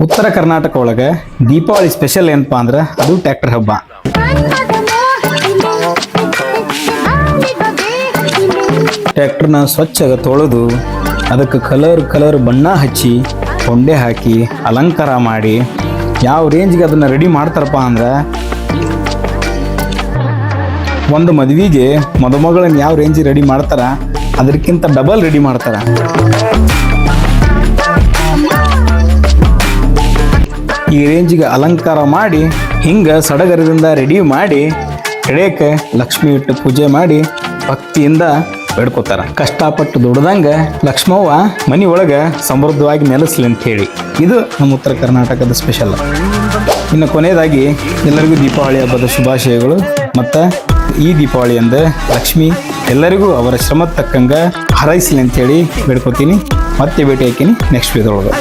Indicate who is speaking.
Speaker 1: ಉತ್ತರ ಕರ್ನಾಟಕ ಒಳಗೆ ದೀಪಾವಳಿ ಸ್ಪೆಷಲ್ ಏನಪ್ಪಾ ಅಂದ್ರೆ ಅದು ಟ್ರ್ಯಾಕ್ಟರ್ ಹಬ್ಬ. ಟ್ರ್ಯಾಕ್ಟರ್ನ ಸ್ವಚ್ಛಗೆ ತೊಳೆದು ಅದಕ್ಕೆ ಕಲರ್ ಬಣ್ಣ ಹಚ್ಚಿ ಹೊಂಡೆ ಹಾಕಿ ಅಲಂಕಾರ ಮಾಡಿ ಯಾವ ರೇಂಜ್ಗೆ ಅದನ್ನು ರೆಡಿ ಮಾಡ್ತಾರಪ್ಪ ಅಂದ್ರೆ ಒಂದು ಮದುವೆಗೆ ಮದುಮಗಳನ್ನ ಯಾವ ರೇಂಜಿಗೆ ರೆಡಿ ಮಾಡ್ತಾರ ಅದಕ್ಕಿಂತ ಡಬಲ್ ರೆಡಿ ಮಾಡ್ತಾರ. ಈ ರೇಂಜಿಗೆ ಅಲಂಕಾರ ಮಾಡಿ ಹಿಂಗೆ ಸಡಗರದಿಂದ ರೆಡಿ ಮಾಡಿ ಎಡೆಯಕ್ಕೆ ಲಕ್ಷ್ಮಿ ಇಟ್ಟು ಪೂಜೆ ಮಾಡಿ ಭಕ್ತಿಯಿಂದ ಬೇಡ್ಕೋತಾರ. ಕಷ್ಟಪಟ್ಟು ದುಡ್ದಂಗೆ ಲಕ್ಷ್ಮವ್ವ ಮನೆ ಒಳಗೆ ಸಮೃದ್ಧವಾಗಿ ನೆಲೆಸ್ಲಿ ಅಂತ ಹೇಳಿ ಇದು ನಮ್ಮ ಉತ್ತರ ಕರ್ನಾಟಕದ ಸ್ಪೆಷಲ್. ಇನ್ನು ಕೊನೆಯದಾಗಿ ಎಲ್ಲರಿಗೂ ದೀಪಾವಳಿ ಹಬ್ಬದ ಶುಭಾಶಯಗಳು. ಮತ್ತು ಈ ದೀಪಾವಳಿ ಅಂದ ಲಕ್ಷ್ಮಿ ಎಲ್ಲರಿಗೂ ಅವರ ಶ್ರಮದ ತಕ್ಕಂಗೆ ಹಾರೈಸಲಿ ಅಂಥೇಳಿ ಬೇಡ್ಕೋತೀನಿ. ಮತ್ತೆ ಭೇಟಿ ಹಾಕಿನಿ ನೆಕ್ಸ್ಟ್ ವಿಡಿಯೋದೊಳಗೆ.